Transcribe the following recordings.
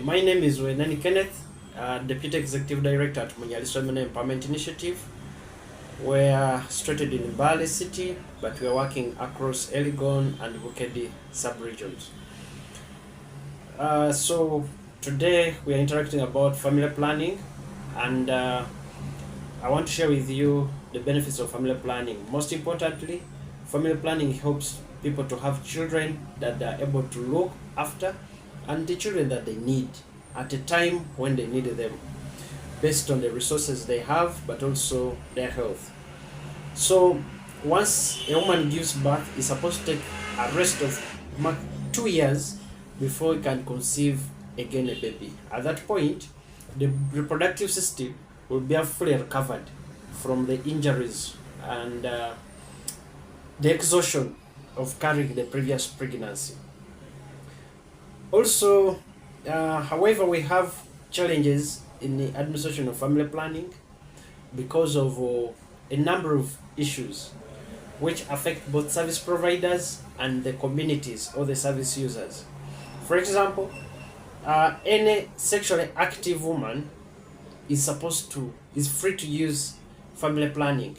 My name is Wenani Kenneth, Deputy Executive Director at Bugisu Region Empowerment Initiative. We are situated in Impasse City, but we are working across Elgon and Bugisu sub-regions. So today we are interacting about family planning, and I want to share with you the benefits of family planning. Most importantly, family planning helps people to have children that they are able to look after, and the children that they need at a time when they need them, based on the resources they have, but also their health. So once a woman gives birth, is supposed to take a rest of 2 years before it can conceive again a baby. At that point, the reproductive system will be fully recovered from the injuries and the exhaustion of carrying the previous pregnancy. Also, however, we have challenges in the administration of family planning because of a number of issues which affect both service providers and the communities or the service users. For example, any sexually active woman is free to use family planning,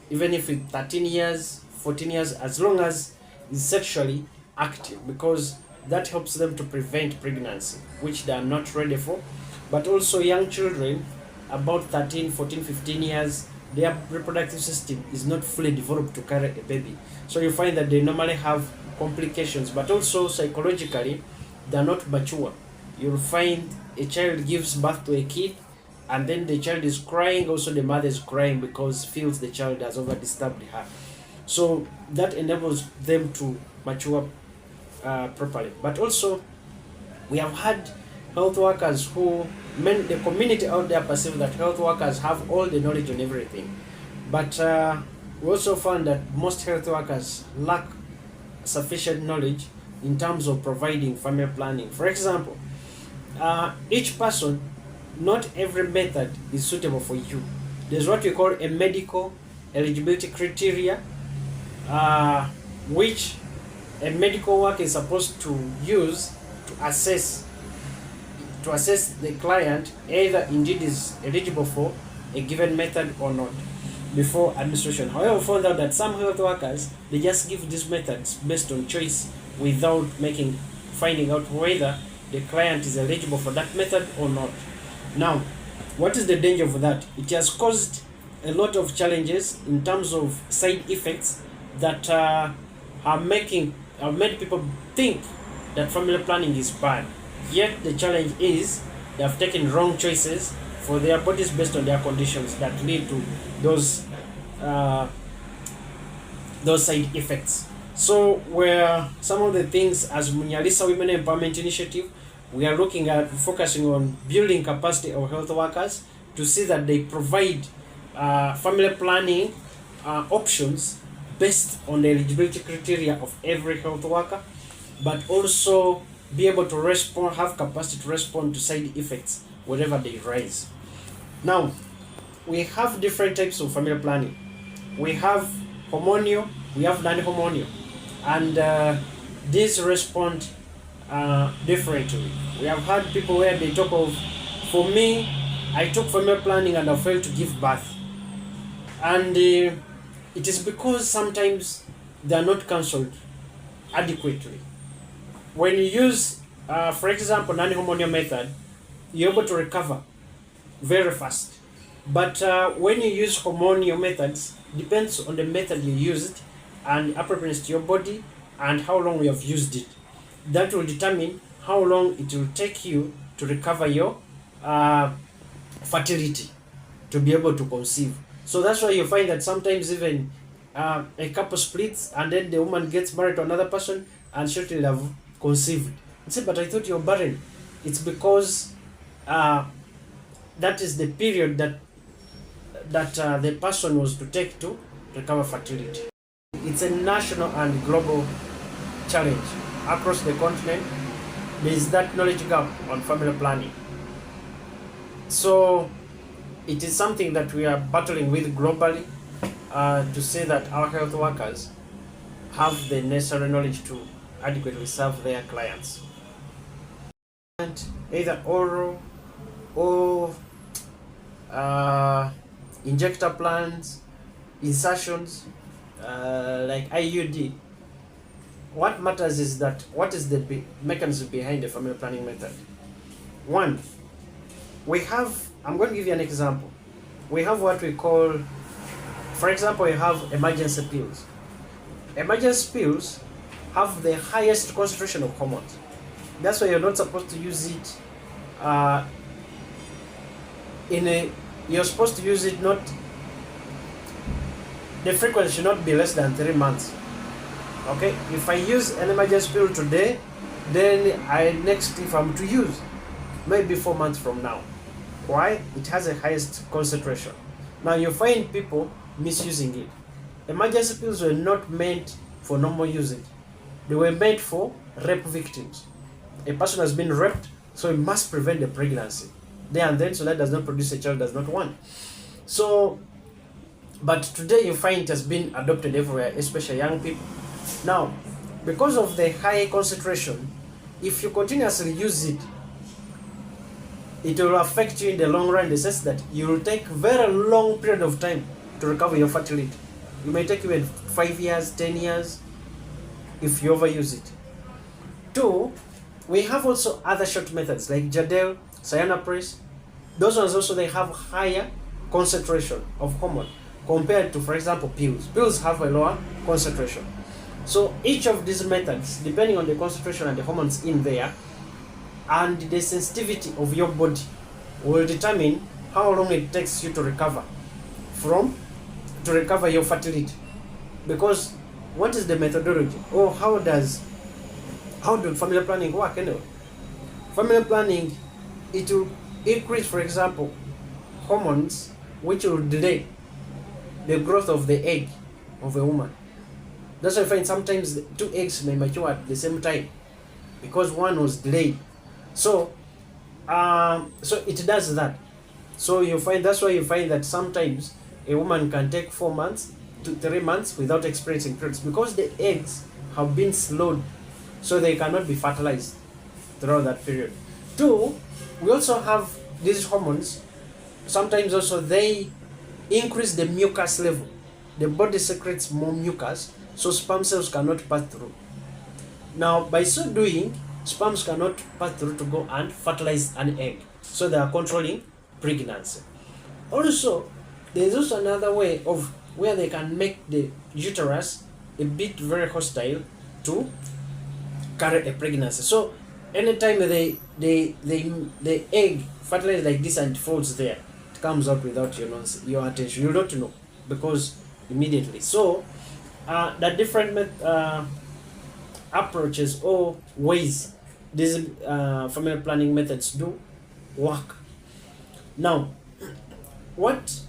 even if it's 13 years, 14 years, as long as it's sexually active, because that helps them to prevent pregnancy, which they are not ready for. But also young children, about 13, 14, 15 years, their reproductive system is not fully developed to carry a baby. So you find that they normally have complications, but also psychologically, they are not mature. You'll find a child gives birth to a kid, and then the child is crying, also the mother is crying because feels the child has over disturbed her. So that enables them to mature properly. But also, we have had health workers who, the community out there perceive that health workers have all the knowledge on everything. But we also found that most health workers lack sufficient knowledge in terms of providing family planning. For example, each person, not every method is suitable for you. There's what we call a medical eligibility criteria, which a medical worker is supposed to use to assess the client either indeed is eligible for a given method or not before administration. However, we found out that some health workers, they just give these methods based on choice without finding out whether the client is eligible for that method or not. Now, what is the danger of that? It has caused a lot of challenges in terms of side effects that have made people think that family planning is bad. Yet the challenge is they have taken wrong choices for their bodies based on their conditions that lead to those side effects. So where some of the things as Bugisu Women Empowerment Initiative, we are looking at focusing on building capacity of health workers to see that they provide family planning options based on the eligibility criteria of every health worker, but also be able to have capacity to respond to side effects wherever they rise. Now, we have different types of family planning. We have hormonal, we have non-hormonal, and these respond differently. We have had people where they talk of, for me, I took family planning and I failed to give birth. And it is because sometimes they are not counseled adequately. When you use, for example, non-hormonal method, you're able to recover very fast. But when you use hormonal methods, depends on the method you used and appropriateness to your body and how long you have used it. That will determine how long it will take you to recover your fertility, to be able to conceive. So that's why you find that sometimes even a couple splits and then the woman gets married to another person and shortly have conceived. You say, but I thought you're barren. It's because that is the period that the person was to take to recover fertility. It's a national and global challenge across the continent. There is that knowledge gap on family planning. So it is something that we are battling with globally to say that our health workers have the necessary knowledge to adequately serve their clients. either oral or injector plans, insertions, like IUD. What matters is that what is the mechanism behind the family planning method. One, we have, I'm going to give you an example. We have what we call, for example, we have emergency pills. Emergency pills have the highest concentration of hormones. That's why you're not supposed to use it you're supposed to use it not, the frequency should not be less than 3 months. Okay, if I use an emergency pill today, then if I'm to use, maybe 4 months from now. Why? It has the highest concentration. Now you find people misusing it. Emergency pills were not meant for normal usage. They were meant for rape victims. A person has been raped, so he must prevent the pregnancy there and then, so that does not produce a child does not want. So, but today you find it has been adopted everywhere, especially young people. Now, because of the high concentration, if you continuously use it, it will affect you in the long run, in the sense that you will take very long period of time to recover your fertility. You may take even 5 years, 10 years, if you overuse it. Two, we have also other short methods like Jadel, Cyanopress. Those ones also, they have higher concentration of hormone compared to, for example, pills. Pills have a lower concentration. So each of these methods, depending on the concentration and the hormones in there, and the sensitivity of your body, will determine how long it takes you to recover your fertility. Because what is the methodology, or how does family planning work anyway? Family planning, it will increase, for example, hormones which will delay the growth of the egg of a woman. That's why I find sometimes 2 eggs may mature at the same time because one was delayed. So it does that. So that's why you find that sometimes a woman can take 4 months to 3 months without experiencing periods, because the eggs have been slowed, so they cannot be fertilized throughout that period. Two, we also have these hormones. Sometimes also they increase the mucus level. The body secretes more mucus, so sperm cells cannot pass through. Now, by so doing, sperms cannot pass through to go and fertilize an egg, so they are controlling pregnancy. Also, there is also another way of where they can make the uterus a bit very hostile to carry a pregnancy. So anytime the egg fertilizes like this and falls there, it comes out without your attention. You don't know, because immediately. So the different approaches or ways these family planning methods do work. Now, what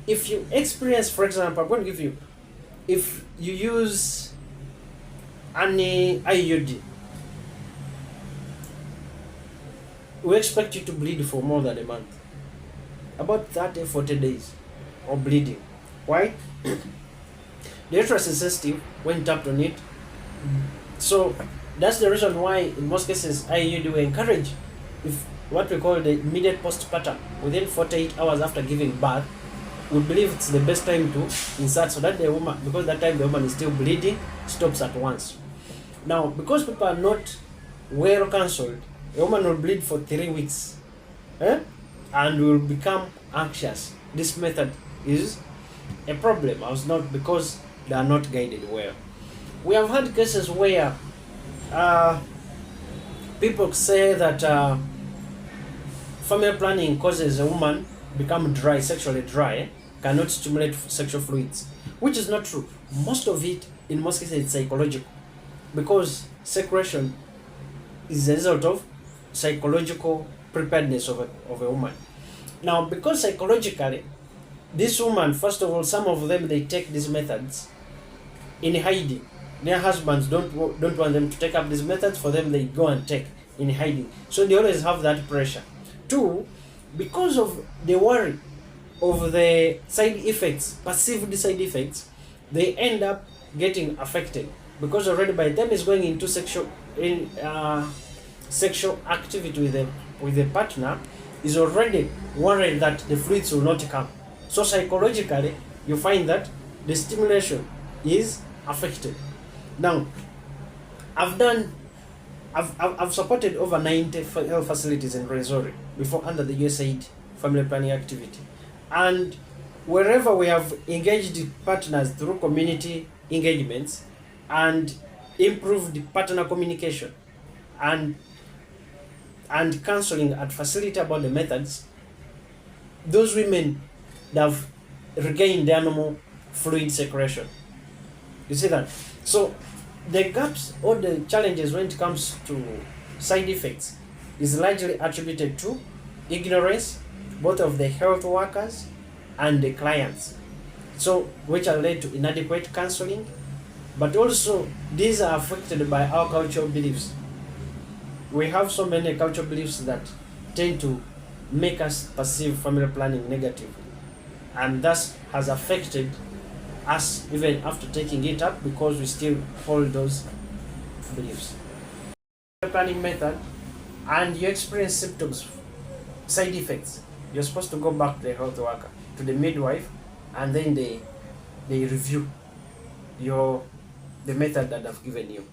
if you experience, for example, I'm going to give you, if you use an IUD, we expect you to bleed for more than a month, about 30-40 days of bleeding. Why? The uterus is sensitive when tapped on it. So that's the reason why in most cases IUD we encourage, if what we call the immediate postpartum, within 48 hours after giving birth, we believe it's the best time to insert, so that the woman, because that time the woman is still bleeding, stops at once. Now, because people are not well counseled, a woman will bleed for 3 weeks and will become anxious. This method is a problem, because they are not guided well. We have had cases where people say that family planning causes a woman become dry, sexually dry, cannot stimulate sexual fluids, which is not true. Most of it, in most cases, it's psychological, because secretion is a result of psychological preparedness of a woman. Now, because psychologically, this woman, first of all, some of them, they take these methods in hiding. Their husbands don't want them to take up these methods. For them, they go and take in hiding. So they always have that pressure. Two, because of the worry of the side effects, perceived side effects, they end up getting affected, because already by the time it's going into sexual activity with the partner is already worried that the fluids will not come. So psychologically, you find that the stimulation is affected. Now, I've supported over 90 health facilities in Rwenzori before under the USAID family planning activity. And wherever we have engaged partners through community engagements and improved partner communication and counseling at facility about the methods, those women have regained their normal fluid secretion. You see that? So the gaps or the challenges when it comes to side effects is largely attributed to ignorance, both of the health workers and the clients. So which are led to inadequate counseling, but also these are affected by our cultural beliefs. We have so many cultural beliefs that tend to make us perceive family planning negatively, and thus has affected us even after taking it up, because we still hold those beliefs. Planning method, and you experience symptoms, side effects, you're supposed to go back to the health worker, to the midwife, and then they review the method that I've given you.